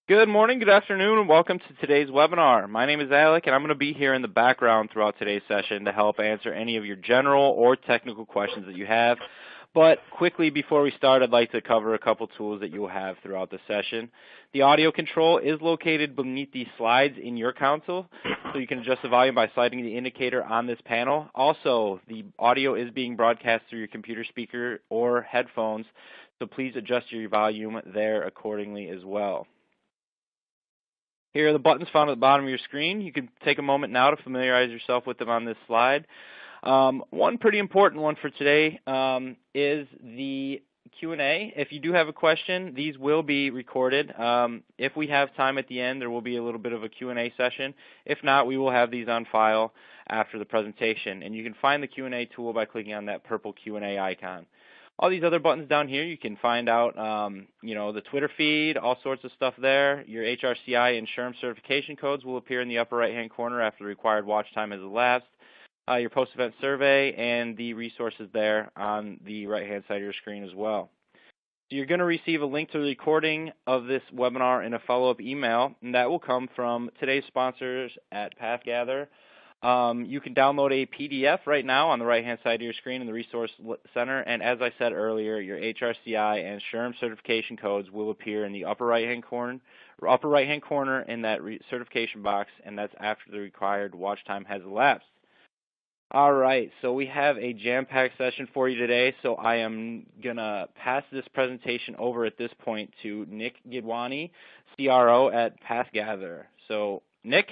Good morning, good afternoon, and welcome to today's webinar. My name is Alec, and I'm going to be here in the background throughout today's session to help answer any of your general or technical questions that you have. But quickly before we start, I'd like to cover a couple tools that you will have throughout the session. The audio control is located beneath the slides in your console, so you can adjust the volume by sliding the indicator on this panel. Also, the audio is being broadcast through your computer speaker or headphones, so please adjust your volume there accordingly as well. Here are the buttons found at the bottom of your screen. You can take a moment now to familiarize yourself with them on this slide. One pretty important one for today is the Q&A. If you do have a question, these will be recorded. If we have time at the end, there will be a little bit of a Q&A session. If not, we will have these on file after the presentation. And you can find the Q&A tool by clicking on that purple Q&A icon. All these other buttons down here, you can find out, the Twitter feed, all sorts of stuff there. Your HRCI and SHRM certification codes will appear in the upper right-hand corner after the required watch time has elapsed. Your post-event survey and the resources there on the right-hand side of your screen as well. So you're going to receive a link to the recording of this webinar in a follow-up email, and that will come from today's sponsors at PathGather. You can download a PDF right now on the right-hand side of your screen in the Resource Center, and as I said earlier, your HRCI and SHRM certification codes will appear in the upper right-hand corner in that certification box, and that's after the required watch time has elapsed. All right, so we have a jam-packed session for you today, so I am going to pass this presentation over at this point to Nick Gidwani, CRO at PathGather. So, Nick?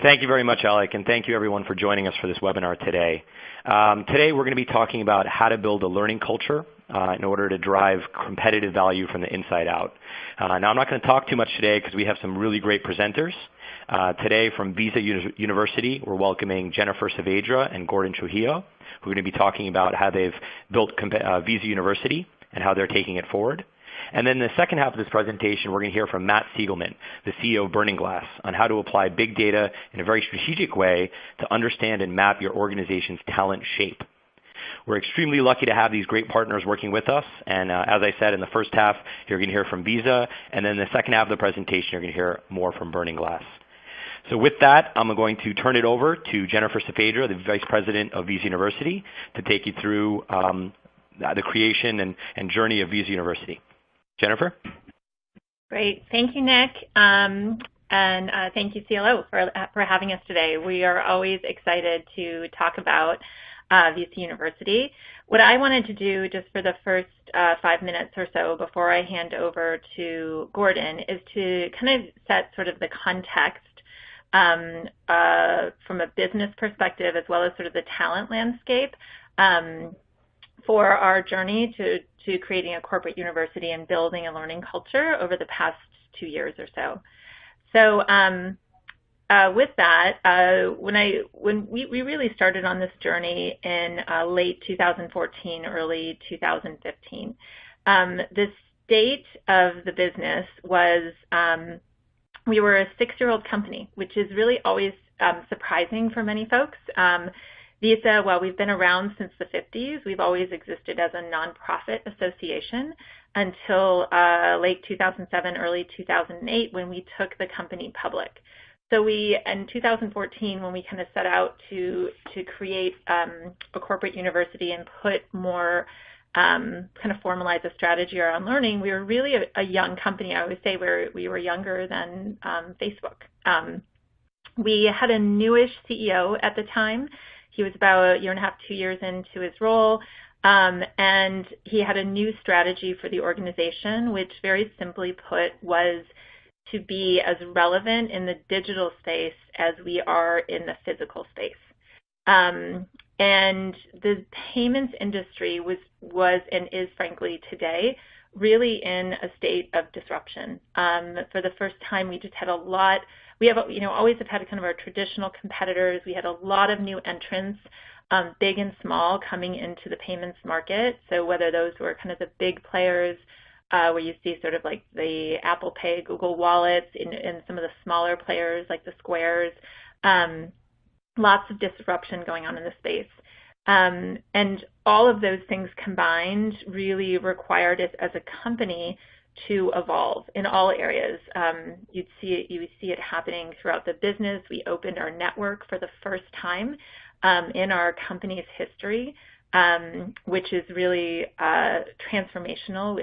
Thank you very much, Alec, and thank you everyone for joining us for this webinar today. Today we're going to be talking about how to build a learning culture in order to drive competitive value from the inside out. Now I'm not going to talk too much today because we have some really great presenters. Today from Visa University, we're welcoming Jennifer Saavedra and Gordon Trujillo, who are going to be talking about how they've built Visa University and how they're taking it forward. And then the second half of this presentation, we're going to hear from Matt Siegelman, the CEO of Burning Glass, on how to apply big data in a very strategic way to understand and map your organization's talent shape. We're extremely lucky to have these great partners working with us, and as I said, in the first half, you're going to hear from Visa, and then the second half of the presentation, you're going to hear more from Burning Glass. So with that, I'm going to turn it over to Jennifer Saavedra, the Vice President of Visa University, to take you through the creation and journey of Visa University. Jennifer? Great. Thank you, Nick. And thank you, CLO, for having us today. We are always excited to talk about Visa University. What I wanted to do just for the first 5 minutes or so before I hand over to Gordon is to kind of set sort of the context from a business perspective as well as sort of the talent landscape for our journey to creating a corporate university and building a learning culture over the past 2 years or so. So with that, when we really started on this journey in late 2014, early 2015, the state of the business was we were a 6-year-old company, which is really always surprising for many folks. Visa, while we've been around since the 50s, we've always existed as a nonprofit association until late 2007, early 2008, when we took the company public. So in 2014, when we kind of set out to create a corporate university and put more kind of formalize a strategy around learning, we were really a young company. I always say we were younger than Facebook. We had a newish CEO at the time. He was about 1.5 years, 2 years into his role, and he had a new strategy for the organization, which very simply put was to be as relevant in the digital space as we are in the physical space. And the payments industry was and is frankly today really in a state of disruption. For the first time, we just had a lot. We have, always have had kind of our traditional competitors. We had a lot of new entrants, big and small, coming into the payments market. So whether those were kind of the big players, where you see sort of like the Apple Pay, Google Wallets, and some of the smaller players like the Squares, lots of disruption going on in the space. And all of those things combined really required us as a company to evolve in all areas. You would see it happening throughout the business. We opened our network for the first time in our company's history, which is really transformational.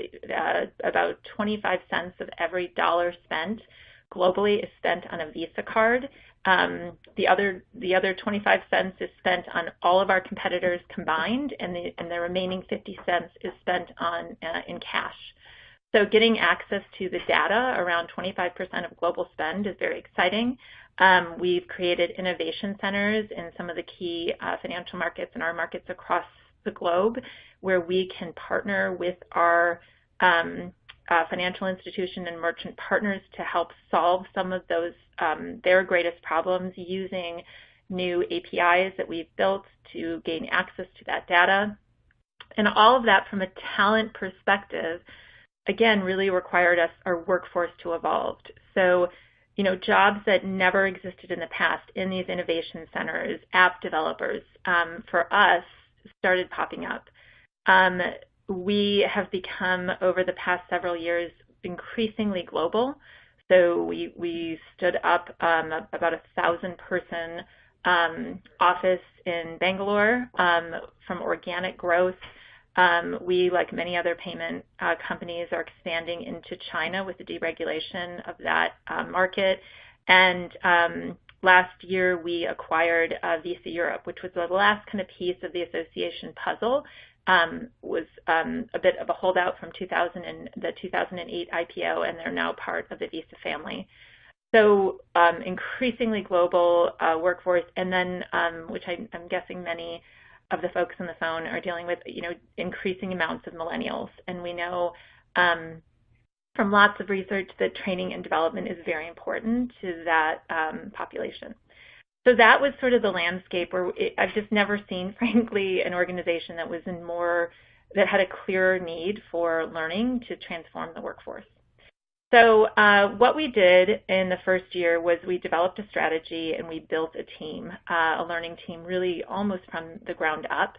About 25 cents of every dollar spent globally is spent on a Visa card. The other 25 cents is spent on all of our competitors combined, and the remaining 50 cents is spent on in cash. So getting access to the data around 25% of global spend is very exciting. We've created innovation centers in some of the key financial markets and our markets across the globe, where we can partner with our financial institution and merchant partners to help solve some of those their greatest problems using new APIs that we've built to gain access to that data. And all of that from a talent perspective, again, really required our workforce to evolve. So, jobs that never existed in the past in these innovation centers, app developers, for us, started popping up. We have become, over the past several years, increasingly global. So we stood up about 1,000-person office in Bangalore from organic growth. We, like many other payment companies, are expanding into China with the deregulation of that market. And last year, we acquired Visa Europe, which was the last kind of piece of the association puzzle. Was a bit of a holdout from the 2008 IPO, and they're now part of the Visa family. So increasingly global workforce, and then, which I'm guessing many of the folks on the phone are dealing with, increasing amounts of millennials. And we know from lots of research that training and development is very important to that population. So that was sort of the landscape where I've just never seen, frankly, an organization that had a clearer need for learning to transform the workforce. So what we did in the first year was we developed a strategy and we built a team, a learning team, really almost from the ground up.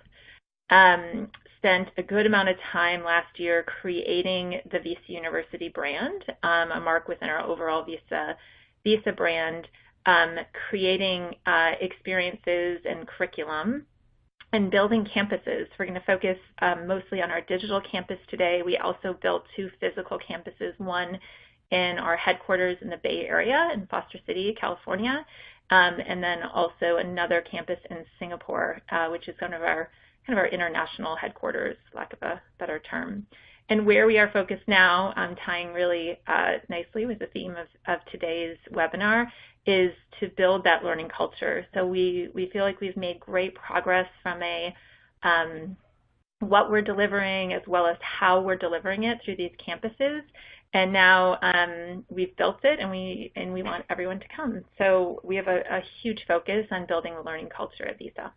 Spent a good amount of time last year creating the Visa University brand, a mark within our overall Visa brand, creating experiences and curriculum, and building campuses. We're going to focus mostly on our digital campus today. We also built 2 physical campuses, one in our headquarters in the Bay Area in Foster City, California, and then also another campus in Singapore, which is kind of our international headquarters, lack of a better term. And where we are focused now, tying really nicely with the theme of today's webinar, is to build that learning culture. So we feel like we've made great progress from what we're delivering as well as how we're delivering it through these campuses. And now we've built it, and we want everyone to come. So we have a huge focus on building a learning culture at Visa.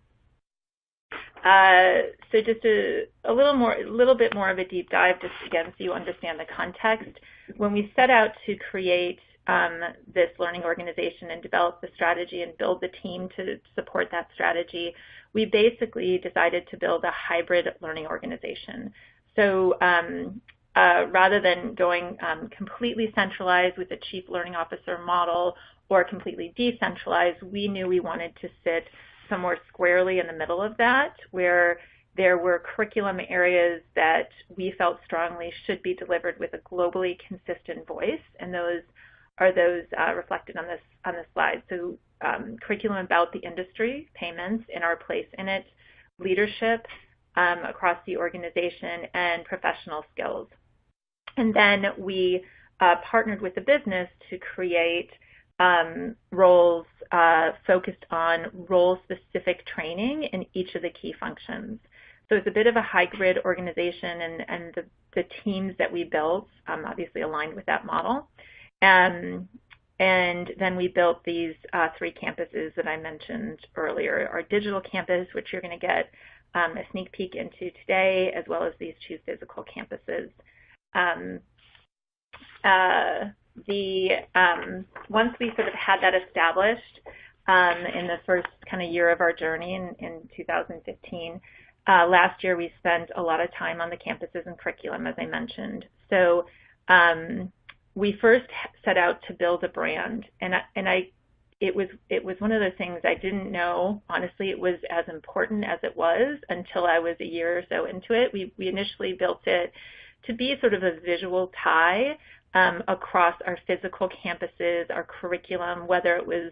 So just a little bit more of a deep dive, just again, so you understand the context. When we set out to create this learning organization and develop the strategy and build the team to support that strategy, we basically decided to build a hybrid learning organization. So rather than going completely centralized with a chief learning officer model or completely decentralized, we knew we wanted to sit somewhere squarely in the middle of that, where there were curriculum areas that we felt strongly should be delivered with a globally consistent voice, and those are reflected on this slide. So curriculum about the industry, payments, and our place in it, leadership across the organization, and professional skills. And then we partnered with the business to create roles focused on role-specific training in each of the key functions. So it's a bit of a hybrid organization, and the teams that we built obviously aligned with that model. And then we built these 3 campuses that I mentioned earlier, our digital campus, which you're going to get a sneak peek into today, as well as these 2 physical campuses. Once we sort of had that established in the first kind of year of our journey in 2015, last year we spent a lot of time on the campuses and curriculum, as I mentioned. So we first set out to build a brand, and it was one of those things I didn't know, honestly, it was as important as it was until I was a year or so into it. We initially built it to be sort of a visual tie across our physical campuses, our curriculum, whether it was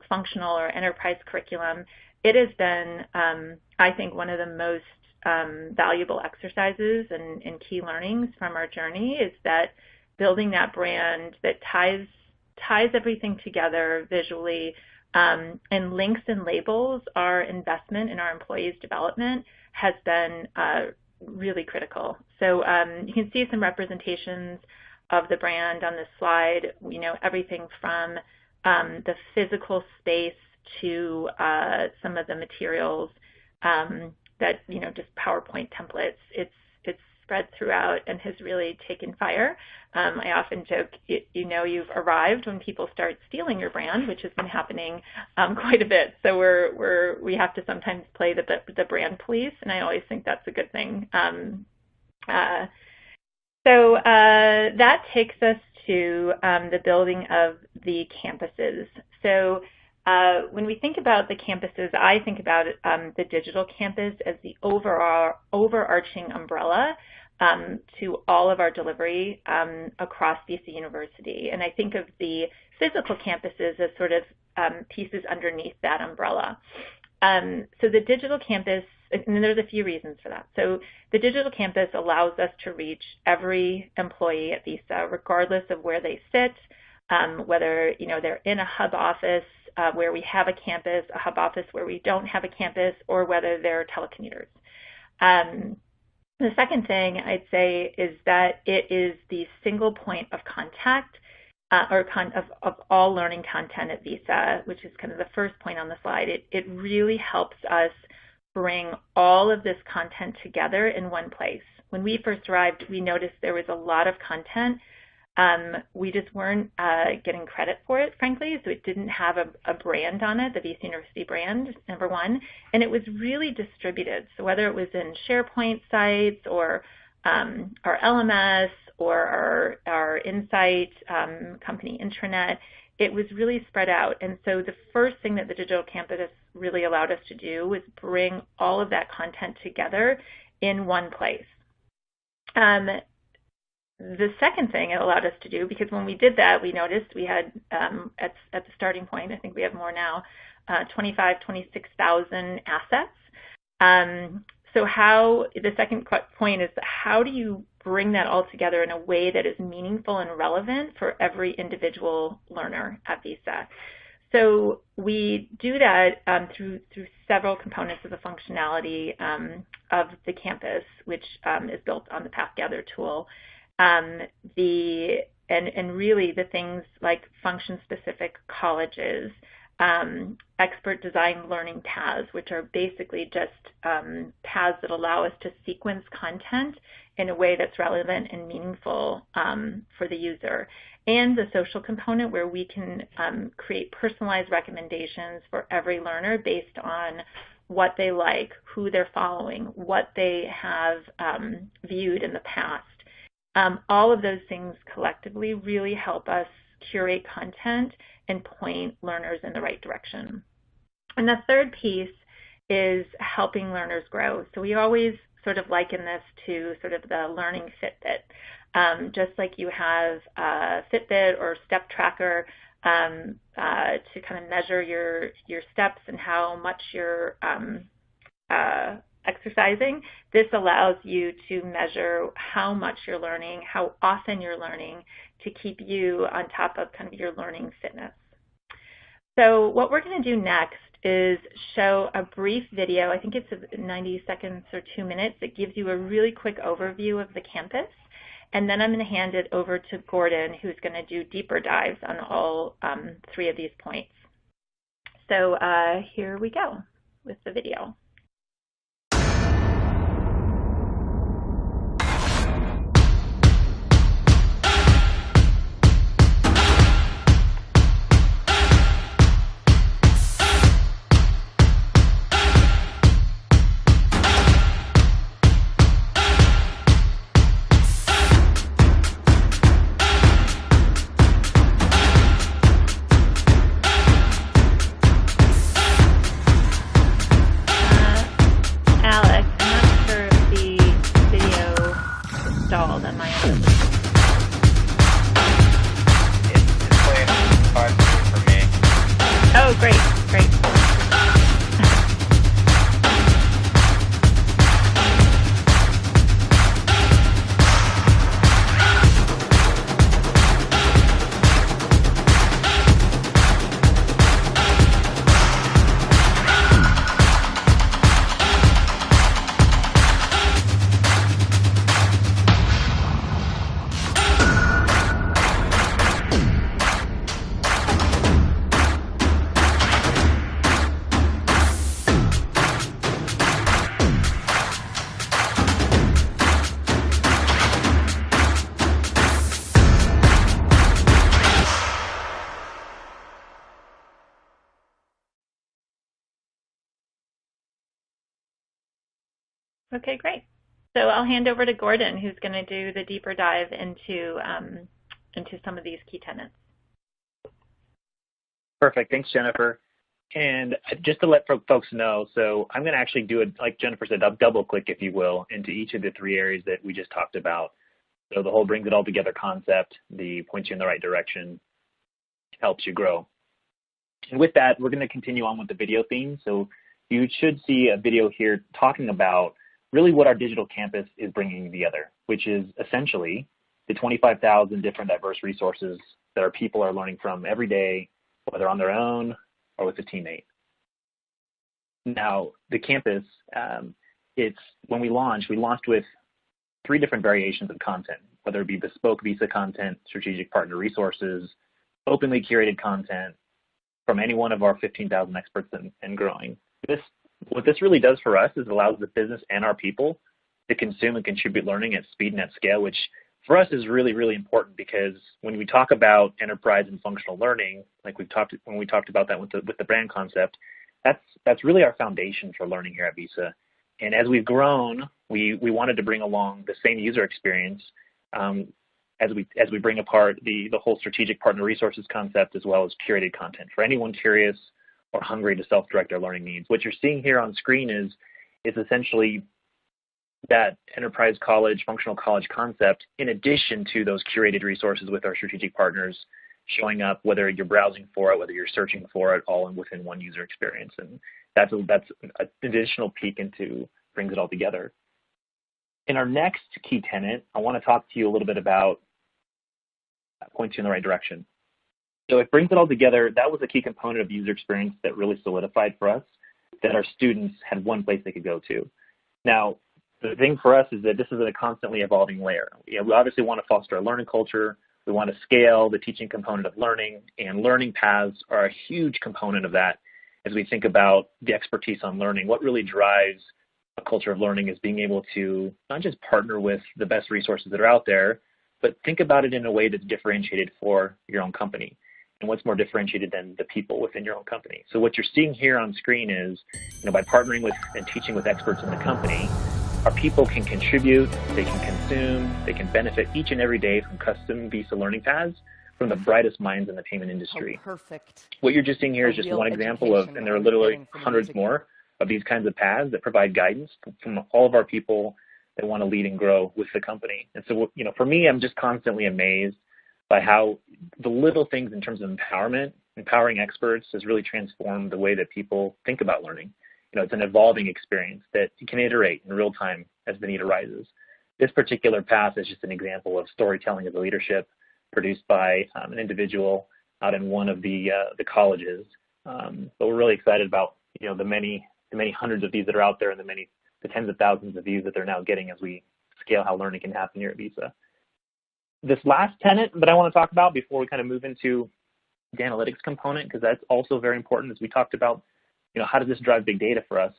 functional or enterprise curriculum. It has been, I think, one of the most valuable exercises and key learnings from our journey is that building that brand that ties everything together visually and links and labels our investment in our employees' development has been really critical. So you can see some representations of the brand on this slide. We know everything from the physical space to some of the materials that, just PowerPoint templates. It's spread throughout and has really taken fire. I often joke, you've arrived when people start stealing your brand, which has been happening quite a bit. So we have to sometimes play the brand police, and I always think that's a good thing. So that takes us to the building of the campuses. So when we think about the campuses, I think about the digital campus as the overarching umbrella to all of our delivery across BC University. And I think of the physical campuses as sort of pieces underneath that umbrella. So the digital campus, and there's a few reasons for that. So the digital campus allows us to reach every employee at Visa, regardless of where they sit, whether they're in a hub office where we have a campus, a hub office where we don't have a campus, or whether they're telecommuters. The second thing I'd say is that it is the single point of contact of all learning content at Visa, which is kind of the first point on the slide. It really helps us bring all of this content together in one place. When we first arrived, we noticed there was a lot of content. We just weren't getting credit for it, frankly, so it didn't have a brand on it, the BC University brand, number one, and it was really distributed. So whether it was in SharePoint sites or our LMS or our Insight company intranet, it was really spread out. And so the first thing that the digital campus really allowed us to do was bring all of that content together in one place. The second thing it allowed us to do, because when we did that, we noticed we had, at the starting point, I think we have more now, 26,000 assets. So the second point is how do you bring that all together in a way that is meaningful and relevant for every individual learner at Visa? So we do that through several components of the functionality of the campus, which is built on the PathGather tool. And really the things like function-specific colleges, expert design learning paths, which are basically just paths that allow us to sequence content in a way that's relevant and meaningful for the user, and the social component where we can create personalized recommendations for every learner based on what they like, who they're following, what they have viewed in the past. All of those things collectively really help us curate content and point learners in the right direction. And the third piece is helping learners grow. So we always sort of liken this to sort of the learning Fitbit. Just like you have a Fitbit or step tracker to kind of measure your steps and how much you're exercising, this allows you to measure how much you're learning, how often you're learning, to keep you on top of kind of your learning fitness. So what we're going to do next is show a brief video. I think it's 90 seconds or 2 minutes. It gives you a really quick overview of the campus. And then I'm going to hand it over to Gordon, who's going to do deeper dives on all 3 of these points. So here we go with the video. stalled on my end. It's playing 5 for me. Oh, great, great. Okay, great. So I'll hand over to Gordon, who's going to do the deeper dive into some of these key tenets. Perfect. Thanks, Jennifer. And just to let folks know, so I'm going to actually do it, like Jennifer said, I'll double click, if you will, into each of the 3 areas that we just talked about. So the whole brings it all together concept, the points you in the right direction, helps you grow. And with that, we're going to continue on with the video theme. So you should see a video here talking about really what our digital campus is bringing together, which is essentially the 25,000 different diverse resources that our people are learning from every day, whether on their own or with a teammate. Now, the campus, when we launched with 3 different variations of content, whether it be bespoke visa content, strategic partner resources, openly curated content from any one of our 15,000 experts and growing. What this really does for us is allows the business and our people to consume and contribute learning at speed and at scale, which for us is really, really important, because when we talk about enterprise and functional learning, like when we talked about that with the brand concept, that's really our foundation for learning here at Visa. And as we've grown, we wanted to bring along the same user experience as we bring apart the whole strategic partner resources concept, as well as curated content for anyone curious or hungry to self-direct their learning needs. What you're seeing here on screen is essentially that enterprise college, functional college concept, in addition to those curated resources with our strategic partners showing up, whether you're browsing for it, whether you're searching for it, all within one user experience. And that's an additional peek into brings it all together. In our next key tenet, I want to talk to you a little bit about points you in the right direction. So it brings it all together. That was a key component of user experience that really solidified for us that our students had one place they could go to. Now, the thing for us is that this is a constantly evolving layer. We obviously want to foster a learning culture. We want to scale the teaching component of learning, and learning paths are a huge component of that as we think about the expertise on learning. What really drives a culture of learning is being able to not just partner with the best resources that are out there, but think about it in a way that's differentiated for your own company. And what's more differentiated than the people within your own company? So what you're seeing here on screen is, by partnering with and teaching with experts in the company, our people can contribute, they can consume, they can benefit each and every day from custom Visa learning paths from the brightest minds in the payment industry. Oh, perfect. What you're just seeing here is just one example of, and there are literally hundreds more of these kinds of paths that provide guidance from all of our people that want to lead and grow with the company. And so, for me, I'm just constantly amazed by how the little things in terms of empowering experts has really transformed the way that people think about learning. It's an evolving experience that you can iterate in real time as the need arises. This particular path is just an example of storytelling as a leadership produced by an individual out in one of the colleges. But we're really excited about the many hundreds of these that are out there, and the tens of thousands of views that they're now getting as we scale how learning can happen here at Visa. This last tenet that I want to talk about before we kind of move into the analytics component, because that's also very important as we talked about, how does this drive big data for us,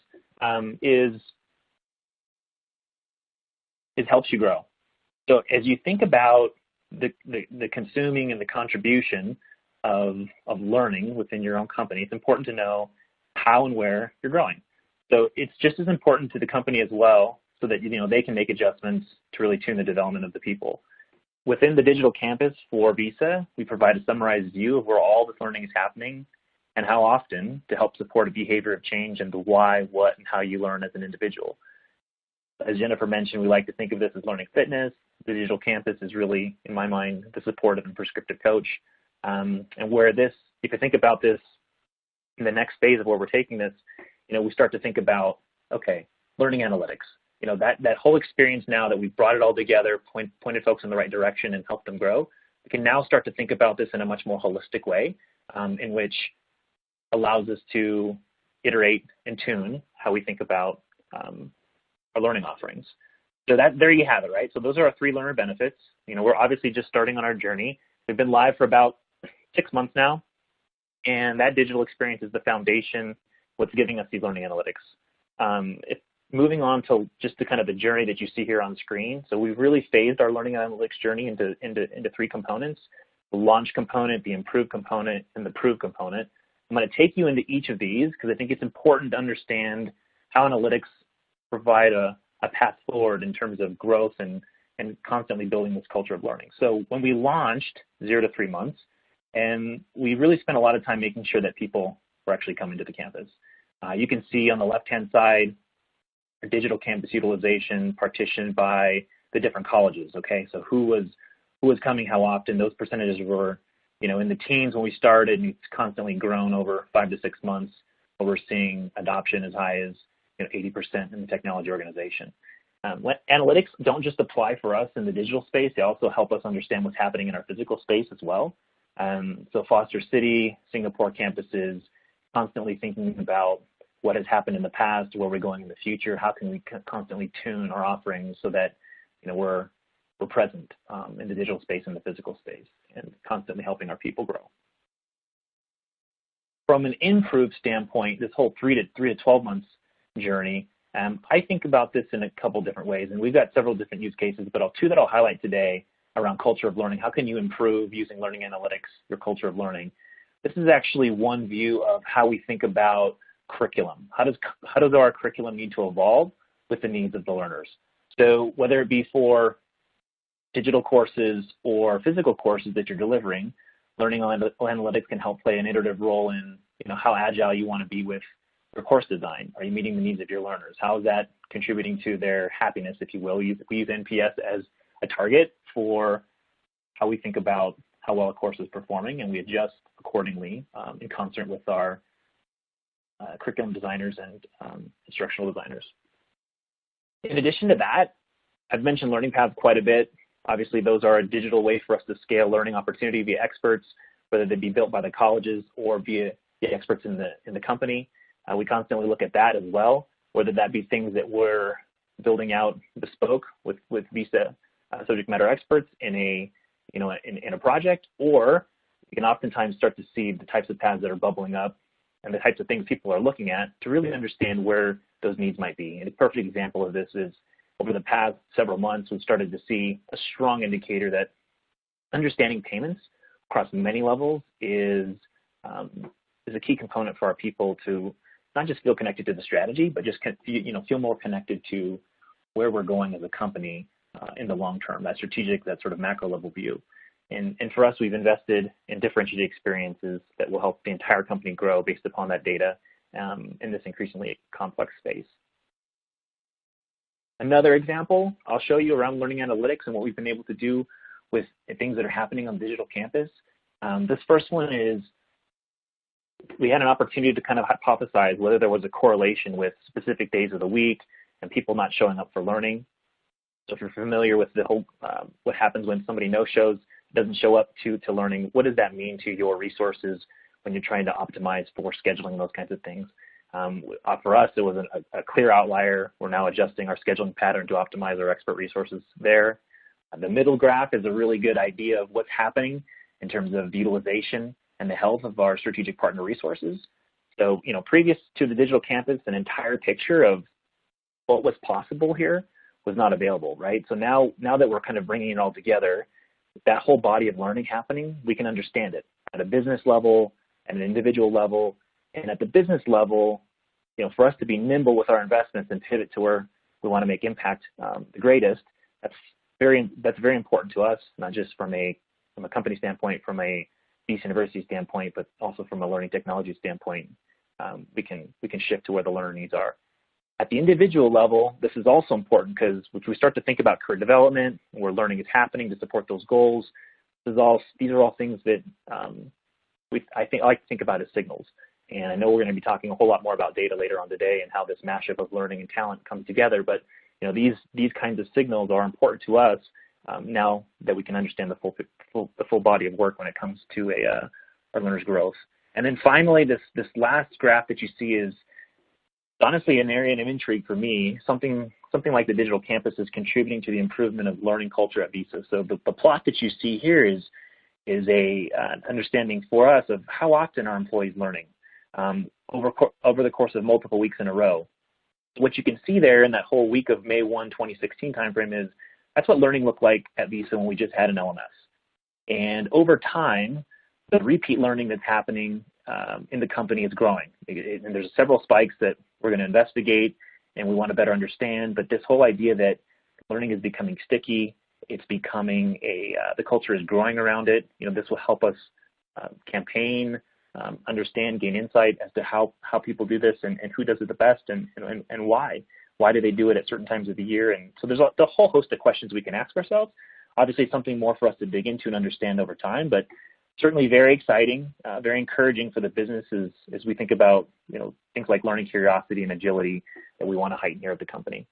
is helps you grow. So as you think about the consuming and the contribution of learning within your own company, it's important to know how and where you're growing. So it's just as important to the company as well, so that they can make adjustments to really tune the development of the people. Within the digital campus for Visa, we provide a summarized view of where all this learning is happening and how often, to help support a behavior of change and the why, what, and how you learn as an individual. As Jennifer mentioned, we like to think of this as learning fitness. The digital campus is really, in my mind, the supportive and prescriptive coach. And where this, if you think about this in the next phase of where we're taking this, we start to think about, okay, learning analytics. That whole experience now that we've brought it all together, pointed folks in the right direction and helped them grow, we can now start to think about this in a much more holistic way, in which allows us to iterate and tune how we think about our learning offerings. So there you have it, right? So those are our 3 learner benefits. We're obviously just starting on our journey. We've been live for about 6 months now, and that digital experience is the foundation, what's giving us these learning analytics. Moving on to just kind of the journey that you see here on screen. So we've really phased our learning analytics journey into 3 components: the launch component, the improve component, and the prove component. I'm going to take you into each of these because I think it's important to understand how analytics provide a path forward in terms of growth and constantly building this culture of learning. So when we launched 0 to 3 months, and we really spent a lot of time making sure that people were actually coming to the campus. You can see on the left-hand side, our digital campus utilization partitioned by the different colleges, okay? So who was coming, how often. Those percentages were, in the teens when we started, and it's constantly grown over 5 to 6 months, where we're seeing adoption as high as 80% in the technology organization. Analytics don't just apply for us in the digital space, they also help us understand what's happening in our physical space as well. So Foster City, Singapore campuses, constantly thinking about what has happened in the past, where we're going in the future, how can we constantly tune our offerings so that we're present in the digital space and the physical space, and constantly helping our people grow. From an improve standpoint, this whole 3 to 12 months journey, I think about this in a couple different ways, and we've got several different use cases, but 2 that I'll highlight today around culture of learning. How can you improve using learning analytics, your culture of learning? This is actually one view of how we think about curriculum. How does our curriculum need to evolve with the needs of the learners? So whether it be for digital courses or physical courses that you're delivering, learning analytics can help play an iterative role in how agile you want to be with your course design. Are you meeting the needs of your learners? How is that contributing to their happiness, if you will? We use NPS as a target for how we think about how well a course is performing, and we adjust accordingly in concert with our curriculum designers and instructional designers. In addition to that, I've mentioned learning paths quite a bit. Obviously, those are a digital way for us to scale learning opportunity via experts, whether they be built by the colleges or via the experts in the company. We constantly look at that as well, whether that be things that we're building out bespoke with Visa subject matter experts in a project, or you can oftentimes start to see the types of paths that are bubbling up and the types of things people are looking at to really understand where those needs might be. And a perfect example of this is over the past several months, we've started to see a strong indicator that understanding payments across many levels is a key component for our people to not just feel connected to the strategy, but just feel more connected to where we're going as a company in the long term, that strategic, that sort of macro level view. And for us, we've invested in differentiated experiences that will help the entire company grow based upon that data in this increasingly complex space. Another example I'll show you around learning analytics and what we've been able to do with things that are happening on the digital campus. This first one is we had an opportunity to kind of hypothesize whether there was a correlation with specific days of the week and people not showing up for learning. So if you're familiar with the whole what happens when somebody no-shows, doesn't show up to learning, what does that mean to your resources when you're trying to optimize for scheduling, those kinds of things? For us, it was a clear outlier. We're now adjusting our scheduling pattern to optimize our expert resources there. The middle graph is a really good idea of what's happening in terms of the utilization and the health of our strategic partner resources. So, previous to the digital campus, an entire picture of what was possible here was not available, right? So now that we're kind of bringing it all together, that whole body of learning happening, we can understand it at a business level, at an individual level, and at the business level, for us to be nimble with our investments and pivot to where we want to make impact the greatest, that's very important to us, not just from a company standpoint, from a Beast University standpoint, but also from a learning technology standpoint. We can shift to where the learner needs are. At the individual level, this is also important because if we start to think about career development, where learning is happening to support those goals, these are all things that I like to think about as signals. And I know we're going to be talking a whole lot more about data later on today and how this mashup of learning and talent comes together. But these kinds of signals are important to us now that we can understand the full body of work when it comes to our learners' growth. And then finally, this last graph that you see is honestly an area of intrigue for me. Something like the digital campus is contributing to the improvement of learning culture at Visa. So the plot that you see here is a understanding for us of how often are employees learning over the course of multiple weeks in a row. What you can see there in that whole week of May 1, 2016 timeframe is that's what learning looked like at Visa when we just had an LMS. And over time, the repeat learning that's happening in the company is growing. And there's several spikes that we're going to investigate and we want to better understand. But this whole idea that learning is becoming sticky, it's becoming the culture is growing around it. This will help us campaign, understand, gain insight as to how people do this and who does it the best and why. Why do they do it at certain times of the year? And so there's a whole host of questions we can ask ourselves. Obviously, something more for us to dig into and understand over time, but certainly very exciting, very encouraging for the businesses as we think about things like learning curiosity and agility that we want to heighten here at the company.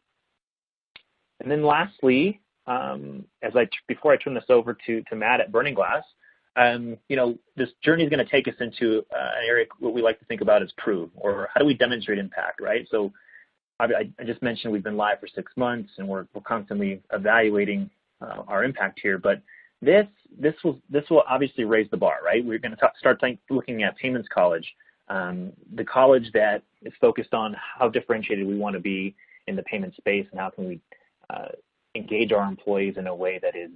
And then lastly, before I turn this over to Matt at Burning Glass, this journey is going to take us into an area what we like to think about as prove, or how do we demonstrate impact, right? So I just mentioned we've been live for 6 months and we're constantly evaluating our impact here, but this will obviously raise the bar, right? We're going to start looking at Payments College, the college that is focused on how differentiated we want to be in the payment space and how can we engage our employees in a way that is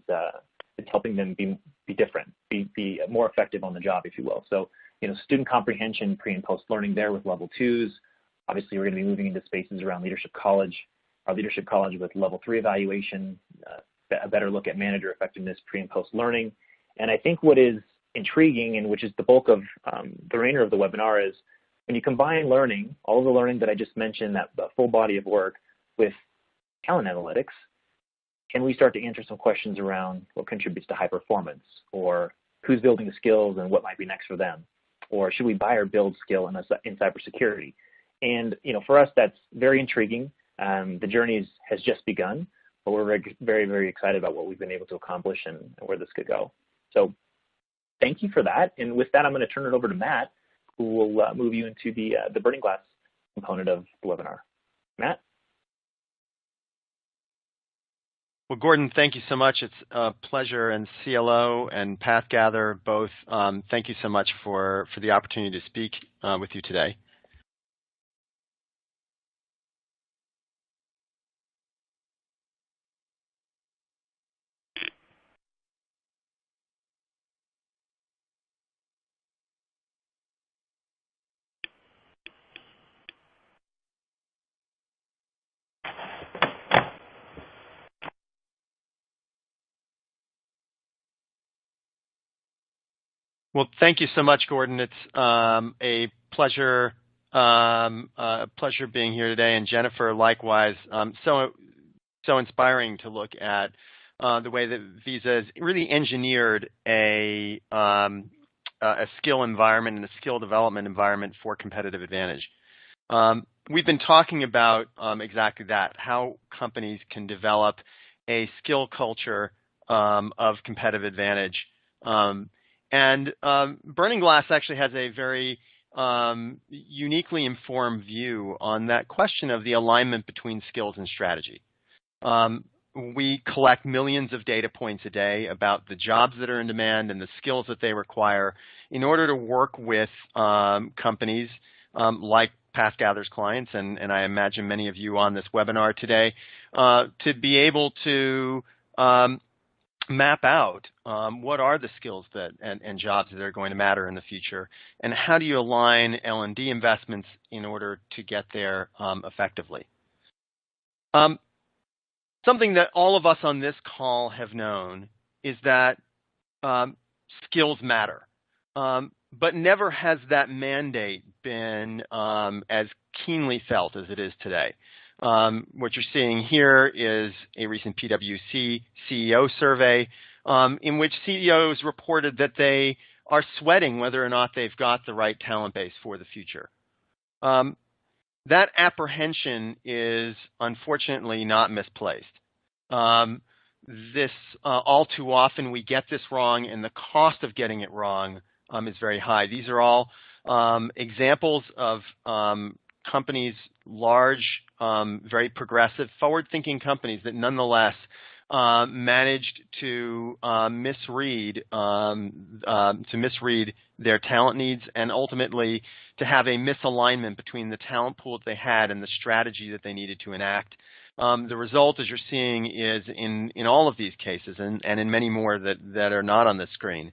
helping them be different, be more effective on the job, if you will. So, student comprehension, pre and post learning there with level 2s. Obviously, we're going to be moving into spaces around Leadership College, our Leadership College with level 3 evaluation, a better look at manager effectiveness, pre and post learning. And I think what is intriguing, and which is the bulk of the remainder of the webinar, is when you combine learning, all of the learning that I just mentioned, that the full body of work, with talent analytics, can we start to answer some questions around what contributes to high performance, or who's building the skills and what might be next for them, or should we buy or build skill in cybersecurity? And for us, that's very intriguing. The journey has just begun, but we're very, very, very excited about what we've been able to accomplish and where this could go. So thank you for that. And with that, I'm going to turn it over to Matt, who will move you into the Burning Glass component of the webinar. Matt? Well, Gordon, thank you so much. It's a pleasure, and CLO and PathGather both, thank you so much for the opportunity to speak with you today. Well, thank you so much, Gordon. It's a pleasure being here today, and Jennifer, likewise. So inspiring to look at the way that Visa has really engineered a skill environment and a skill development environment for competitive advantage. We've been talking about exactly that, how companies can develop a skill culture of competitive advantage. And Burning Glass actually has a very uniquely informed view on that question of the alignment between skills and strategy. We collect millions of data points a day about the jobs that are in demand and the skills that they require in order to work with companies like PathGather's clients, and I imagine many of you on this webinar today, to be able to map out what are the skills and jobs that are going to matter in the future, and how do you align L&D investments in order to get there effectively. Something that all of us on this call have known is that skills matter, but never has that mandate been as keenly felt as it is today. What you're seeing here is a recent PwC CEO survey in which CEOs reported that they are sweating whether or not they've got the right talent base for the future. That apprehension is unfortunately not misplaced. All too often we get this wrong, and the cost of getting it wrong is very high. These are all examples of companies, large, very progressive, forward-thinking companies that nonetheless managed to misread their talent needs, and ultimately to have a misalignment between the talent pool that they had and the strategy that they needed to enact. The result, as you're seeing, is in all of these cases, and in many more that are not on the screen,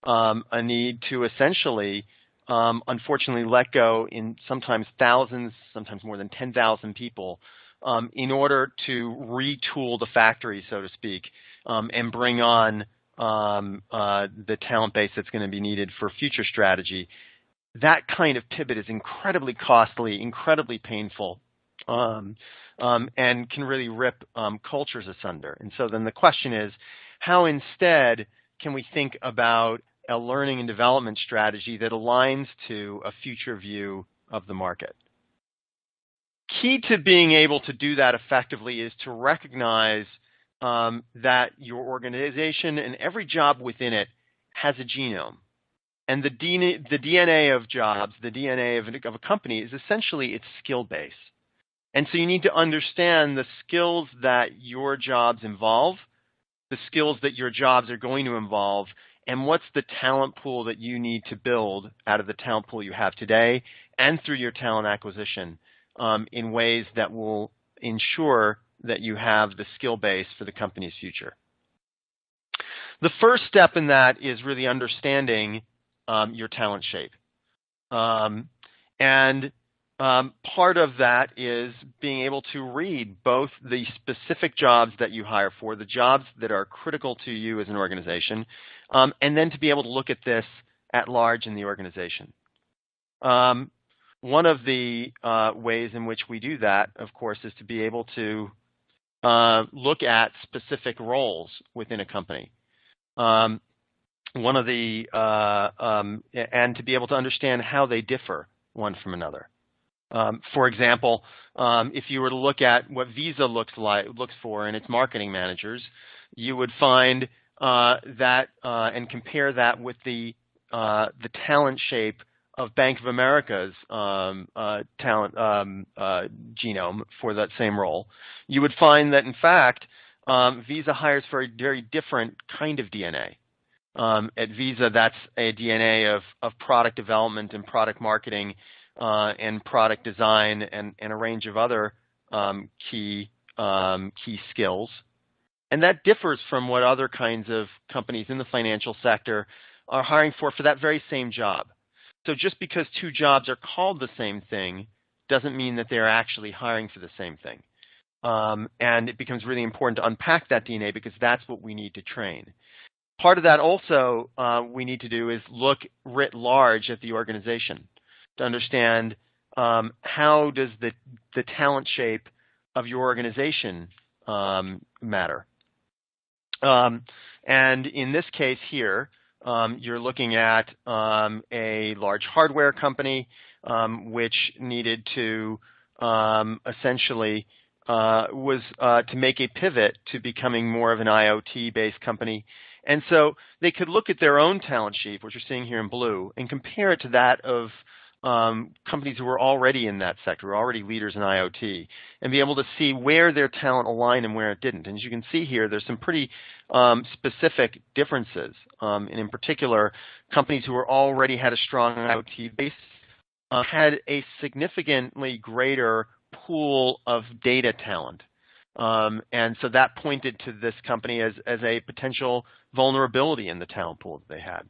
a need to essentially, unfortunately, let go in sometimes thousands, sometimes more than 10,000 people, in order to retool the factory, so to speak, and bring on the talent base that's going to be needed for future strategy. That kind of pivot is incredibly costly, incredibly painful, and can really rip cultures asunder. And so then the question is, how instead can we think about a learning and development strategy that aligns to a future view of the market? Key to being able to do that effectively is to recognize that your organization and every job within it has a genome. And the DNA of jobs, the DNA of a company, is essentially its skill base. And so you need to understand the skills that your jobs involve, the skills that your jobs are going to involve, and what's the talent pool that you need to build out of the talent pool you have today and through your talent acquisition in ways that will ensure that you have the skill base for the company's future. The first step in that is really understanding your talent shape. Part of that is being able to read both the specific jobs that you hire for, the jobs that are critical to you as an organization, and then to be able to look at this at large in the organization. One of the ways in which we do that, of course, is to be able to look at specific roles within a company. And to be able to understand how they differ one from another. For example, if you were to look at what Visa looks for in its marketing managers, you would find that and compare that with the talent shape of Bank of America's talent genome for that same role. You would find that, in fact, Visa hires for a very different kind of DNA. At Visa, that's a DNA of product development and product marketing and product design and a range of other key skills. And that differs from what other kinds of companies in the financial sector are hiring for that very same job. So just because two jobs are called the same thing doesn't mean that they're actually hiring for the same thing. And it becomes really important to unpack that DNA because that's what we need to train. Part of that also we need to do is look writ large at the organization to understand how does the talent shape of your organization matter. And in this case here, you're looking at a large hardware company which needed to essentially was to make a pivot to becoming more of an IoT-based company. And so they could look at their own talent sheet, which you're seeing here in blue, and compare it to that of companies who were already in that sector, who are already leaders in IoT, and be able to see where their talent aligned and where it didn't. And as you can see here, there's some pretty specific differences. And in particular, companies who were already had a strong IoT base had a significantly greater pool of data talent. And so that pointed to this company as a potential vulnerability in the talent pool that they had.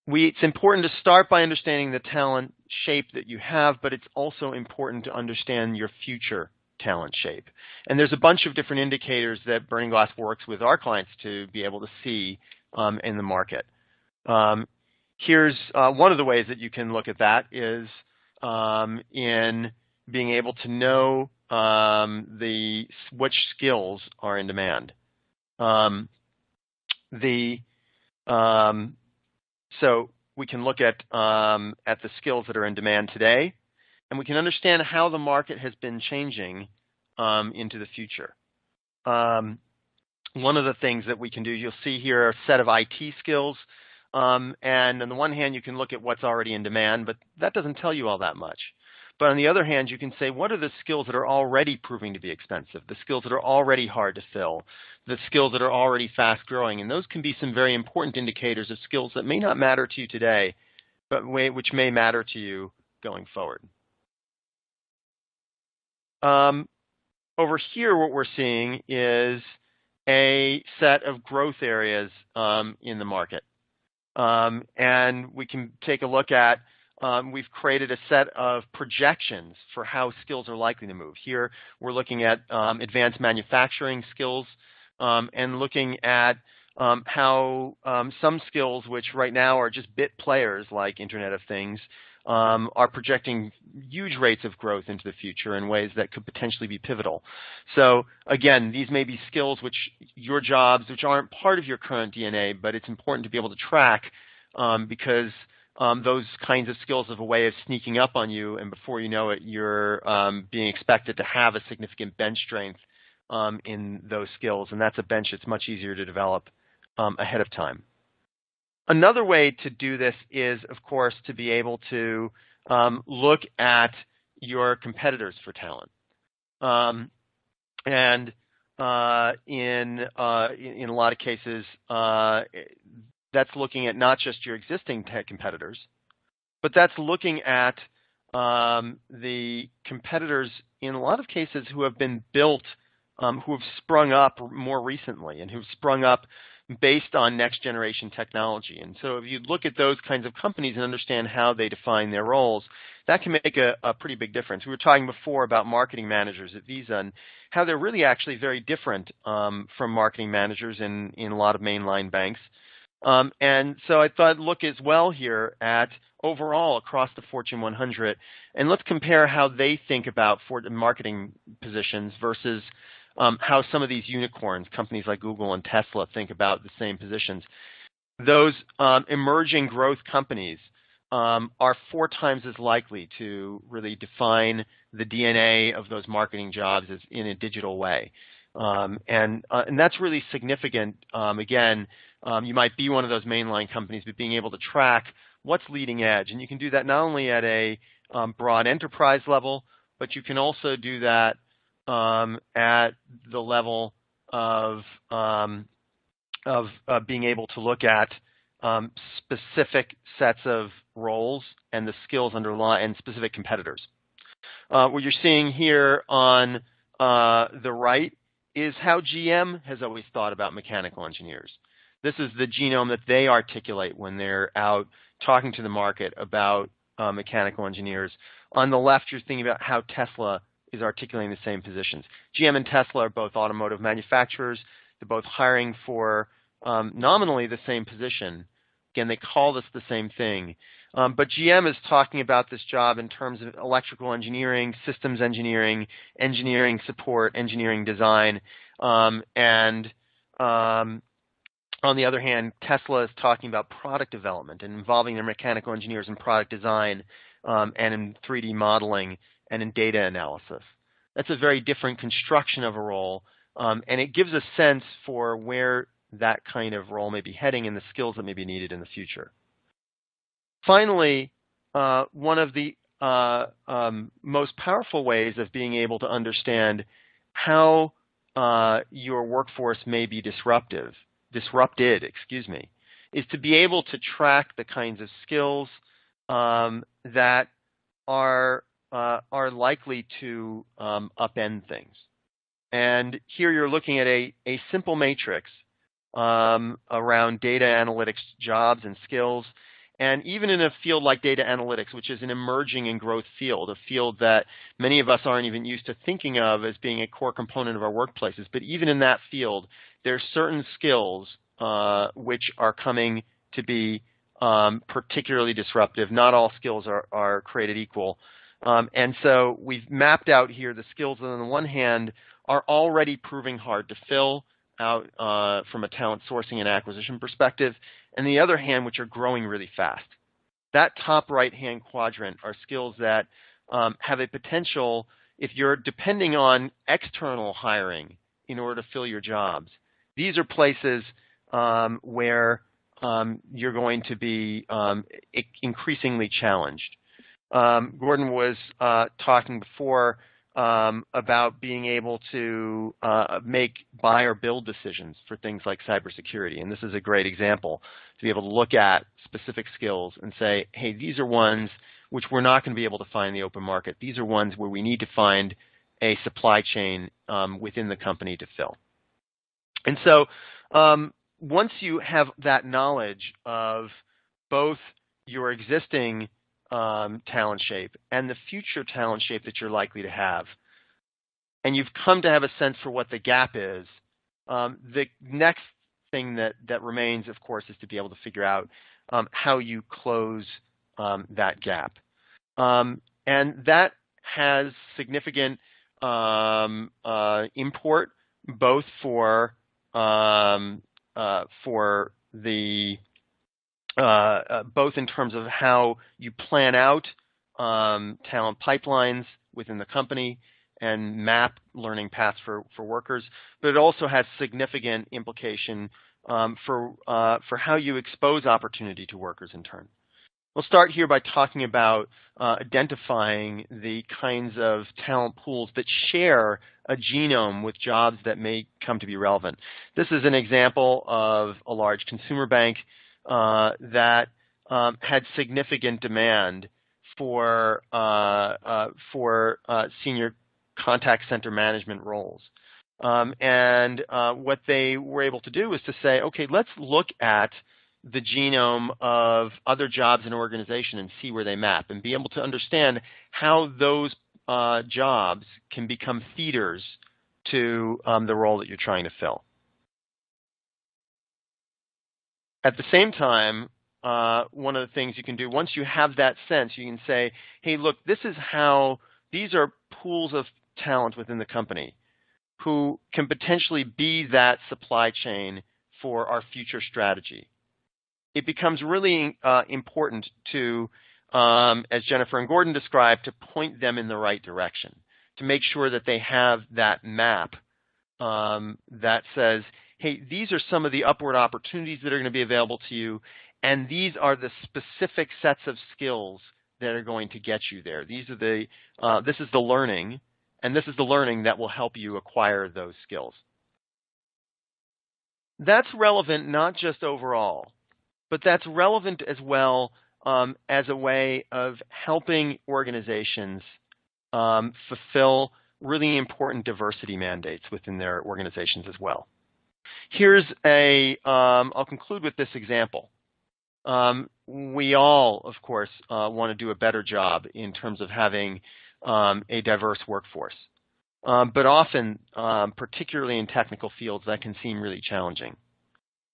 It's important to start by understanding the talent shape that you have, but it's also important to understand your future talent shape. And there's a bunch of different indicators that Burning Glass works with our clients to be able to see in the market. Here's one of the ways that you can look at that is in being able to know which skills are in demand. So we can look at the skills that are in demand today, and we can understand how the market has been changing into the future. One of the things that we can do, you'll see here a set of IT skills, and on the one hand, you can look at what's already in demand, but that doesn't tell you all that much. But on the other hand, you can say, what are the skills that are already proving to be expensive, the skills that are already hard to fill, the skills that are already fast growing? And those can be some very important indicators of skills that may not matter to you today, but which may matter to you going forward. Over here, what we're seeing is a set of growth areas in the market. And we can take a look at, we've created a set of projections for how skills are likely to move. Here, we're looking at advanced manufacturing skills and looking at how some skills, which right now are just bit players like Internet of Things, are projecting huge rates of growth into the future in ways that could potentially be pivotal. So again, these may be skills which your jobs, which aren't part of your current DNA, but it's important to be able to track because those kinds of skills have a way of sneaking up on you, and before you know it, you're being expected to have a significant bench strength in those skills, and that's a bench that's much easier to develop ahead of time. Another way to do this is, of course, to be able to look at your competitors for talent. In a lot of cases, that's looking at not just your existing tech competitors, but that's looking at the competitors in a lot of cases who have been built, who have sprung up more recently and who've sprung up based on next generation technology. And so if you look at those kinds of companies and understand how they define their roles, that can make a pretty big difference. We were talking before about marketing managers at Visa and how they're really actually very different from marketing managers in a lot of mainline banks. And so I thought I'd look as well here at overall across the Fortune 100, and let's compare how they think about marketing positions versus how some of these unicorns, companies like Google and Tesla, think about the same positions. Those emerging growth companies are 4 times as likely to really define the DNA of those marketing jobs as in a digital way. And that's really significant. Again, you might be one of those mainline companies, but being able to track what's leading edge. And you can do that not only at a broad enterprise level, but you can also do that at the level of being able to look at specific sets of roles and the skills underlying and specific competitors. What you're seeing here on the right is how GM has always thought about mechanical engineers. This is the genome that they articulate when they're out talking to the market about mechanical engineers. On the left, you're thinking about how Tesla is articulating the same positions. GM and Tesla are both automotive manufacturers. They're both hiring for nominally the same position. Again, they call this the same thing. But GM is talking about this job in terms of electrical engineering, systems engineering, engineering support, engineering design. And on the other hand, Tesla is talking about product development and involving their mechanical engineers in product design and in 3D modeling and in data analysis. That's a very different construction of a role, and it gives a sense for where that kind of role may be heading and the skills that may be needed in the future. Finally, one of the most powerful ways of being able to understand how your workforce may be disrupted, is to be able to track the kinds of skills that are likely to upend things. And here you're looking at a simple matrix around data analytics jobs and skills. And even in a field like data analytics, which is an emerging and growth field, a field that many of us aren't even used to thinking of as being a core component of our workplaces, but even in that field, there are certain skills which are coming to be particularly disruptive. Not all skills are created equal. And so we've mapped out here the skills that on the one hand are already proving hard to fill out from a talent sourcing and acquisition perspective, and the other hand, which are growing really fast. That top right-hand quadrant are skills that have a potential, if you're depending on external hiring in order to fill your jobs, these are places where you're going to be increasingly challenged. Gordon was talking before about being able to make buy or build decisions for things like cybersecurity, and this is a great example to be able to look at specific skills and say, hey, these are ones which we're not going to be able to find in the open market. These are ones where we need to find a supply chain within the company to fill. And so once you have that knowledge of both your existing talent shape and the future talent shape that you're likely to have, and you've come to have a sense for what the gap is, the next thing that remains, of course, is to be able to figure out how you close that gap. And that has significant import both for the both in terms of how you plan out talent pipelines within the company and map learning paths for workers, but it also has significant implication for how you expose opportunity to workers in turn. We'll start here by talking about identifying the kinds of talent pools that share a genome with jobs that may come to be relevant. This is an example of a large consumer bank that had significant demand for senior contact center management roles. And what they were able to do is to say, okay, let's look at the genome of other jobs in an organization and see where they map and be able to understand how those jobs can become feeders to the role that you're trying to fill. At the same time, one of the things you can do, once you have that sense, you can say, hey, look, this is how, these are pools of talent within the company who can potentially be that supply chain for our future strategy. It becomes really important to, as Jennifer and Gordon described, to point them in the right direction, to make sure that they have that map that says, hey, these are some of the upward opportunities that are going to be available to you, and these are the specific sets of skills that are going to get you there. These are the, this is the learning, and this is the learning that will help you acquire those skills. That's relevant not just overall, but that's relevant as well as a way of helping organizations fulfill really important diversity mandates within their organizations as well. Here's a, I'll conclude with this example. We all, of course, want to do a better job in terms of having a diverse workforce. But often, particularly in technical fields, that can seem really challenging.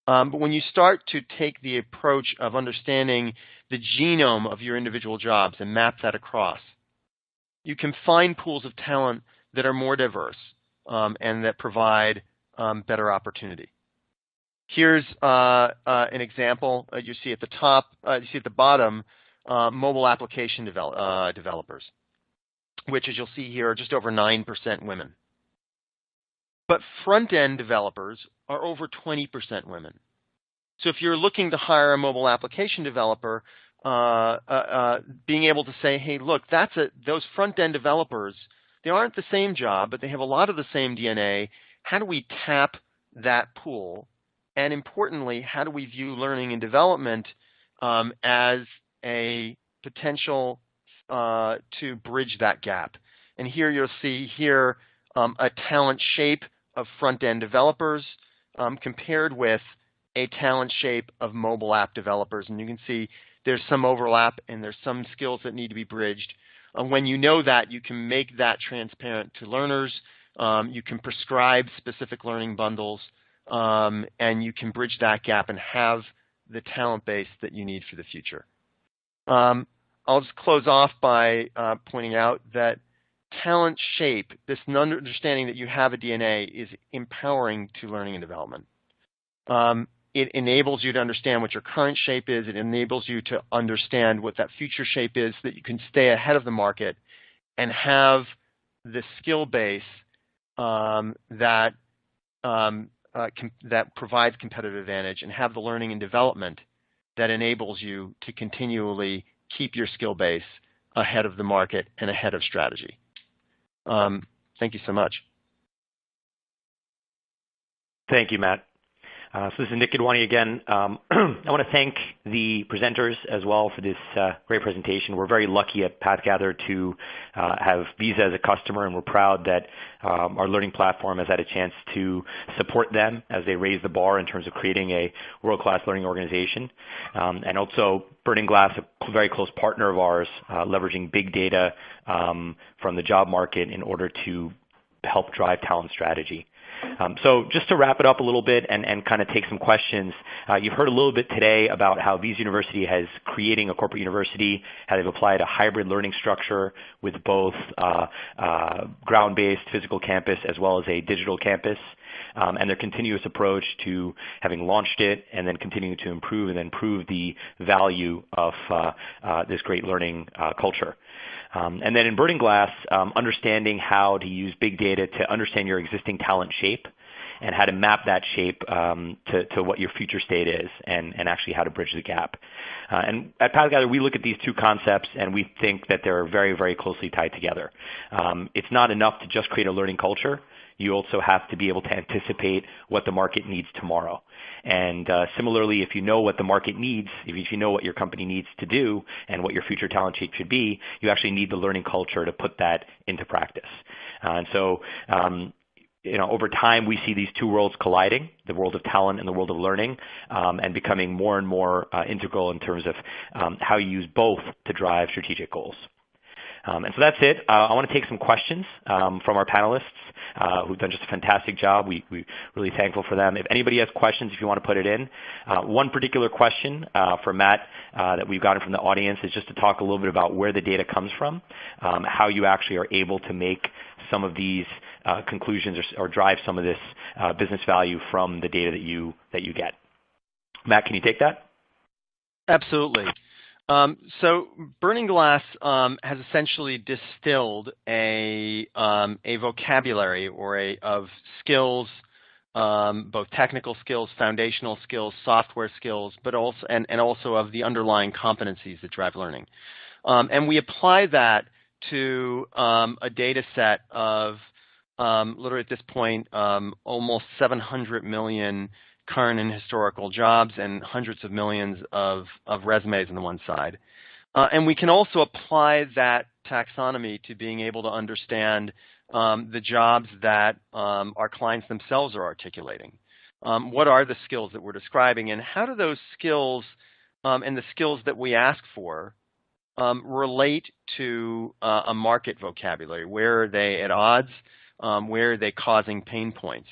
But when you start to take the approach of understanding the genome of your individual jobs and map that across, you can find pools of talent that are more diverse and that provide better opportunity. Here's an example you see at the top, you see at the bottom, mobile application developers, which, as you'll see here, are just over 9% women. But front-end developers are over 20% women. So if you're looking to hire a mobile application developer, being able to say, hey, look, those front-end developers, they aren't the same job, but they have a lot of the same DNA. How do we tap that pool? And importantly, how do we view learning and development as a potential to bridge that gap? And here you'll see here a talent shape of front-end developers compared with a talent shape of mobile app developers. And you can see there's some overlap and there's some skills that need to be bridged. When you know that, you can make that transparent to learners. You can prescribe specific learning bundles, and you can bridge that gap and have the talent base that you need for the future. I'll just close off by pointing out that talent shape, this understanding that you have a DNA, is empowering to learning and development. It enables you to understand what your current shape is. It enables you to understand what that future shape is, so that you can stay ahead of the market and have the skill base that provides competitive advantage, and have the learning and development that enables you to continually keep your skill base ahead of the market and ahead of strategy. Thank you so much. Thank you, Matt. So this is Nick Kidwani again. I want to thank the presenters as well for this great presentation. We're very lucky at PathGather to have Visa as a customer, and we're proud that our learning platform has had a chance to support them as they raise the bar in terms of creating a world-class learning organization. And also Burning Glass, a very close partner of ours, leveraging big data from the job market in order to help drive talent strategy. So just to wrap it up a little bit and kind of take some questions, you've heard a little bit today about how Visa University has creating a corporate university, how they've applied a hybrid learning structure with both ground-based physical campus as well as a digital campus, and their continuous approach to having launched it and then continuing to improve and then prove the value of this great learning culture. And then in Burning Glass, understanding how to use big data to understand your existing talent shape and how to map that shape to what your future state is, and actually how to bridge the gap. And at PathGather, we look at these two concepts and we think that they're very, very closely tied together. It's not enough to just create a learning culture. You also have to be able to anticipate what the market needs tomorrow. And similarly, if you know what the market needs, if you know what your company needs to do and what your future talent shape should be, you actually need the learning culture to put that into practice. And so, over time, we see these two worlds colliding, the world of talent and the world of learning, and becoming more and more integral in terms of how you use both to drive strategic goals. And so that's it. I want to take some questions from our panelists who've done just a fantastic job. We're really thankful for them. If anybody has questions, if you want to put it in. One particular question for Matt that we've gotten from the audience is just to talk a little bit about where the data comes from, how you actually are able to make some of these conclusions or drive some of this business value from the data that you get. Matt, can you take that? Absolutely. So Burning Glass has essentially distilled a vocabulary of skills, both technical skills, foundational skills, software skills, but also of the underlying competencies that drive learning. And we apply that to a data set of literally at this point almost 700 million current and historical jobs and hundreds of millions of resumes on the one side. And we can also apply that taxonomy to being able to understand the jobs that our clients themselves are articulating. What are the skills that we're describing, and how do those skills and the skills that we ask for relate to a market vocabulary? Where are they at odds? Where are they causing pain points?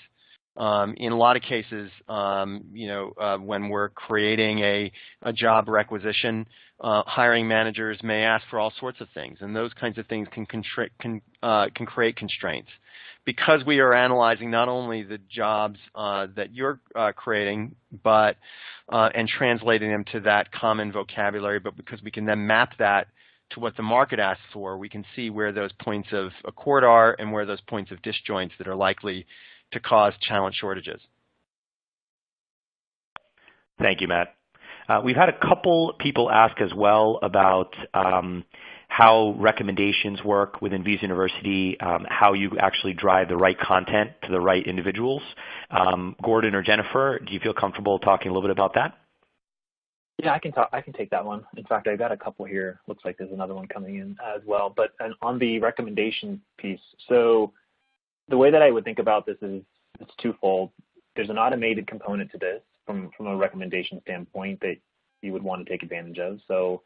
In a lot of cases, when we're creating a job requisition, hiring managers may ask for all sorts of things, and those kinds of things can create constraints. Because we are analyzing not only the jobs that you're creating, but and translating them to that common vocabulary, but because we can then map that to what the market asks for, we can see where those points of accord are and where those points of disjoints that are likely to cause talent shortages. Thank you, Matt. We've had a couple people ask as well about how recommendations work within Visa University, how you actually drive the right content to the right individuals. Gordon or Jennifer, do you feel comfortable talking a little bit about that? Yeah, I can take that one. In fact, I've got a couple here. Looks like there's another one coming in as well. But on the recommendation piece, so the way that I would think about this is it's twofold. There's an automated component to this from a recommendation standpoint that you would want to take advantage of. So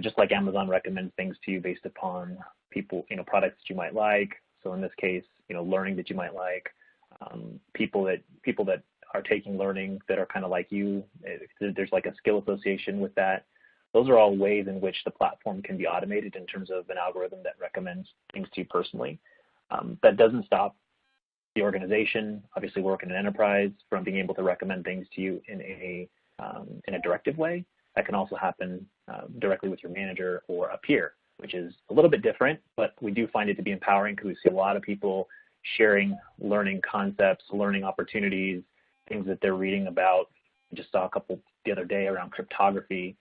just like Amazon recommends things to you based upon people, products that you might like. So in this case, learning that you might like, people that are taking learning that are kind of like you. There's like a skill association with that. Those are all ways in which the platform can be automated in terms of an algorithm that recommends things to you personally. That doesn't stop the organization, obviously work in an enterprise, from being able to recommend things to you in a directive way. That can also happen directly with your manager or a peer, which is a little bit different, but we do find it to be empowering because we see a lot of people sharing learning concepts, learning opportunities, things that they're reading about. I just saw a couple the other day around cryptography.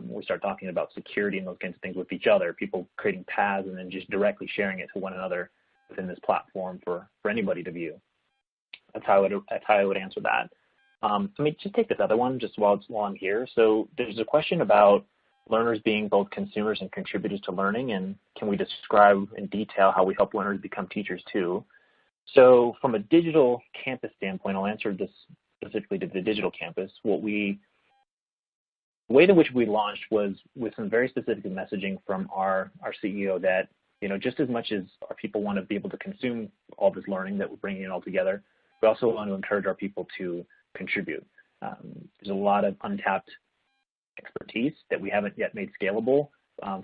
We start talking about security and those kinds of things with each other, people creating paths and then just directly sharing it to one another within this platform for anybody to view. That's how I would answer that. Let me just take this other one just while I'm here. So there's a question about learners being both consumers and contributors to learning, and can we describe in detail how we help learners become teachers too? So from a digital campus standpoint, I'll answer this specifically to the digital campus. The way in which we launched was with some very specific messaging from our CEO that, just as much as our people want to be able to consume all this learning that we're bringing it all together, we also want to encourage our people to contribute. There's a lot of untapped expertise that we haven't yet made scalable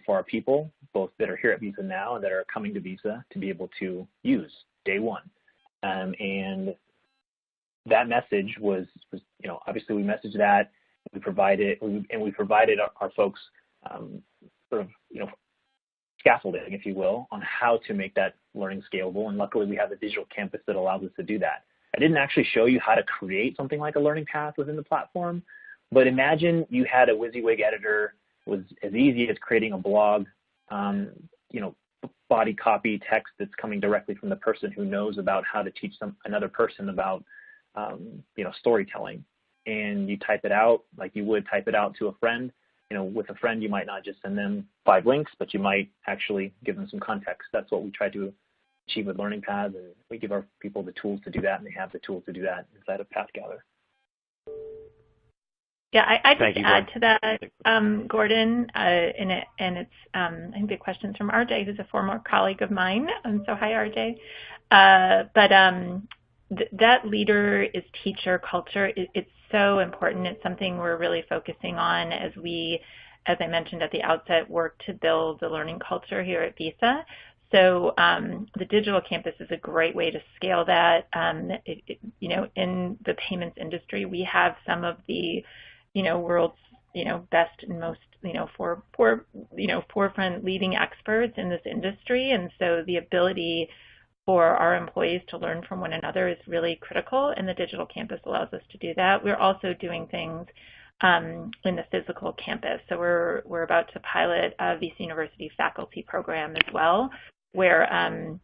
for our people, both that are here at Visa now and that are coming to Visa to be able to use day one. And that message was obviously we messaged that, we provided our folks scaffolding, if you will, on how to make that learning scalable. And luckily we have a digital campus that allows us to do that. I didn't actually show you how to create something like a learning path within the platform, but imagine you had a WYSIWYG editor. It was as easy as creating a blog, body copy text that's coming directly from the person who knows about how to teach another person about, storytelling. And you type it out like you would type it out to a friend. With a friend, you might not just send them 5 links, but you might actually give them some context. That's what we try to achieve with learning paths, and we give our people the tools to do that, and they have the tools to do that inside of PathGather. Yeah, I just add to that, Gordon, and it's I think the question's from RJ, who's a former colleague of mine. So hi, RJ. That leader is teacher culture. It's so important. It's something we're really focusing on as we, as I mentioned at the outset, work to build the learning culture here at Visa. So the digital campus is a great way to scale that. In the payments industry, we have some of the world's best and most forefront leading experts in this industry, and so the ability for our employees to learn from one another is really critical, and the digital campus allows us to do that. We're also doing things in the physical campus. So we're about to pilot a Visa University faculty program as well, where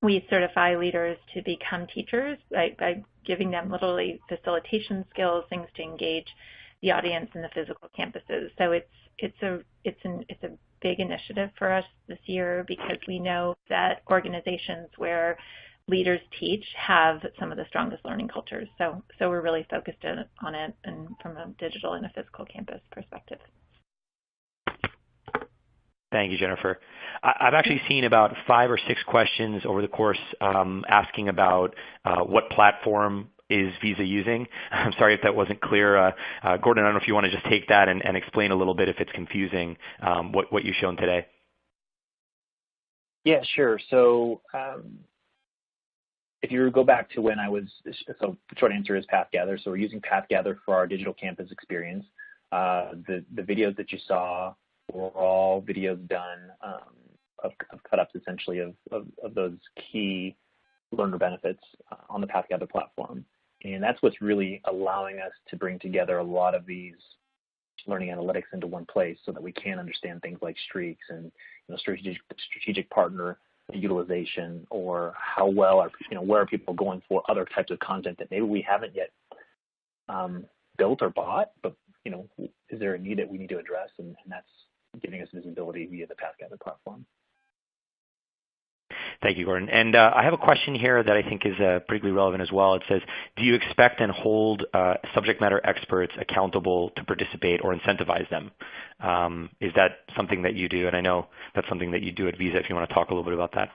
we certify leaders to become teachers by giving them literally facilitation skills, things to engage the audience in the physical campuses. So it's a big initiative for us this year because we know that organizations where leaders teach have some of the strongest learning cultures. So we're really focused on it and from a digital and a physical campus perspective. Thank you, Jennifer. I've actually seen about 5 or 6 questions over the course asking about what platform is Visa using. I'm sorry if that wasn't clear. Gordon, I don't know if you want to just take that and explain a little bit if it's confusing what you've shown today. Yeah, sure. So if you go back to when so the short answer is PathGather. So we're using PathGather for our digital campus experience. The videos that you saw were all videos done of cut-ups essentially of those key learner benefits on the PathGather platform. And that's what's really allowing us to bring together a lot of these learning analytics into one place so that we can understand things like streaks and strategic partner utilization, or how well are where are people going for other types of content that maybe we haven't yet built or bought, but is there a need that we need to address, and that's giving us visibility via the PathGather platform. Thank you, Gordon. And I have a question here that I think is particularly relevant as well. It says, do you expect and hold subject matter experts accountable to participate or incentivize them? Is that something that you do? And I know that's something that you do at Visa, if you want to talk a little bit about that.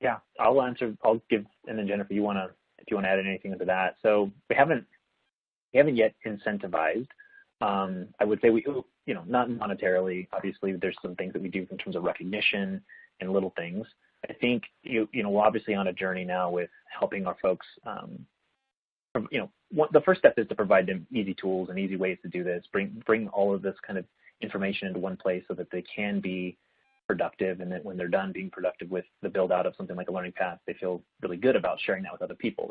Yeah, I'll answer. I'll give, and then Jennifer, if you want to add anything into that. So we haven't haven't yet incentivized. I would say we, not monetarily. Obviously, there's some things that we do in terms of recognition and little things. I think we're obviously on a journey now with helping our folks. The first step is to provide them easy tools and easy ways to do this. Bring all of this kind of information into one place so that they can be productive, and that when they're done being productive with the build out of something like a learning path, they feel really good about sharing that with other people.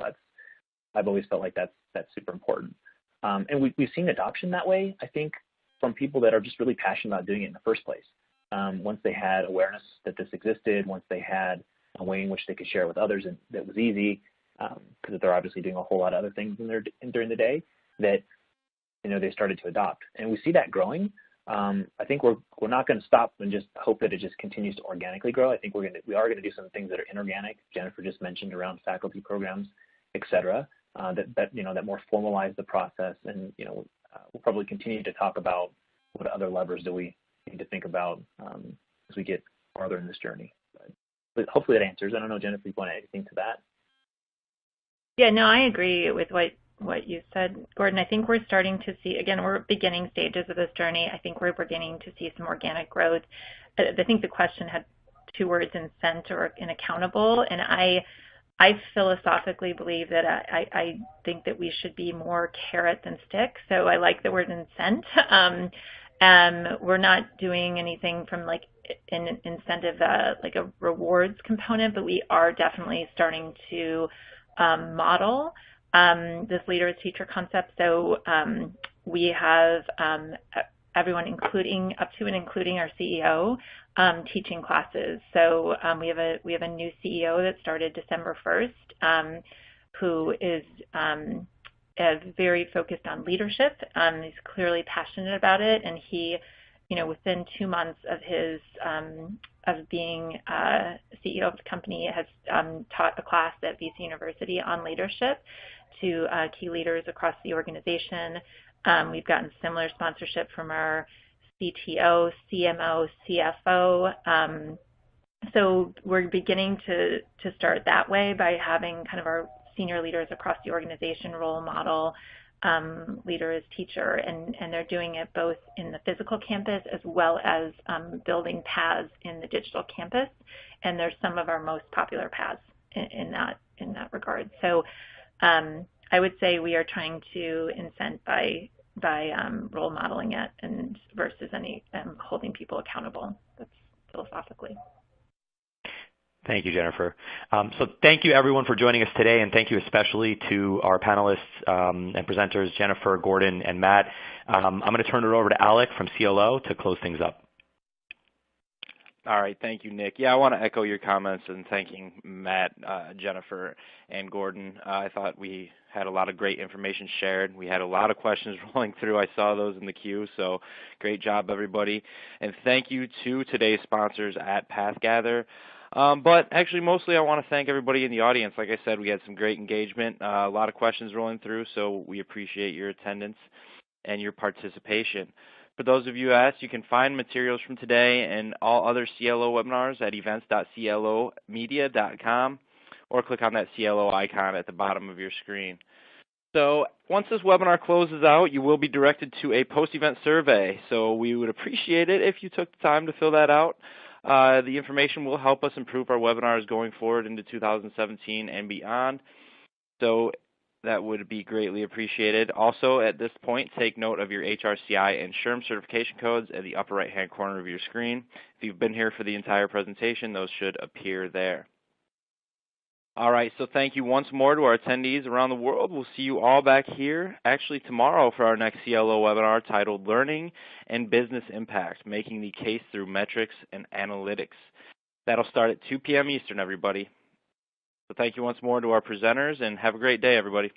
I've always felt like that's super important. And we've seen adoption that way, I think, from people that are just really passionate about doing it in the first place. Once they had awareness that this existed, once they had a way in which they could share it with others and that was easy, because they're obviously doing a whole lot of other things during the day, that they started to adopt. And we see that growing. I think we're not going to stop and just hope that it just continues to organically grow. I think we are going to do some things that are inorganic. Jennifer just mentioned around faculty programs, et cetera, that more formalize the process. And we'll probably continue to talk about what other levers do we need to think about as we get farther in this journey. But hopefully that answers. I don't know, Jennifer, if you want to add anything to that. Yeah, no, I agree with what you said, Gordon. I think we're starting to see, again, we're beginning stages of this journey. I think we're beginning to see some organic growth. I think the question had two words, incent or accountable, and I philosophically believe that I think that we should be more carrot than stick. So I like the word incent. We're not doing anything from like an incentive, like a rewards component, but we are definitely starting to model this leader as teacher concept. So we have everyone, up to and including our CEO, teaching classes. So we have a new CEO that started December 1st, who is very focused on leadership. He's clearly passionate about it, and he, within 2 months of his of being CEO of the company, has taught a class at VC University on leadership to key leaders across the organization. We've gotten similar sponsorship from our CTO, CMO, CFO. So we're beginning to start that way by having kind of our senior leaders across the organization role model leader as teacher, and they're doing it both in the physical campus as well as building paths in the digital campus, and they're some of our most popular paths in that regard. So I would say we are trying to incent by role modeling it and versus any holding people accountable. That's philosophically. Thank you, Jennifer. So thank you, everyone, for joining us today, and thank you especially to our panelists and presenters, Jennifer, Gordon, and Matt. I'm going to turn it over to Alec from CLO to close things up. All right, thank you, Nick. Yeah, I want to echo your comments and thanking Matt, Jennifer, and Gordon. I thought we had a lot of great information shared. We had a lot of questions rolling through. I saw those in the queue, so great job, everybody. And thank you to today's sponsors at PathGather. But actually, mostly I want to thank everybody in the audience. Like I said, we had some great engagement, a lot of questions rolling through, so we appreciate your attendance and your participation. For those of you who asked, you can find materials from today and all other CLO webinars at events.clomedia.com or click on that CLO icon at the bottom of your screen. So once this webinar closes out, you will be directed to a post-event survey. So we would appreciate it if you took the time to fill that out. The information will help us improve our webinars going forward into 2017 and beyond. So that would be greatly appreciated. Also, at this point, take note of your HRCI and SHRM certification codes at the upper right-hand corner of your screen. If you've been here for the entire presentation, those should appear there. All right, so thank you once more to our attendees around the world. We'll see you all back here actually tomorrow for our next CLO webinar titled Learning and Business Impact, Making the Case Through Metrics and Analytics. That'll start at 2 p.m. Eastern, everybody. So thank you once more to our presenters, and have a great day, everybody.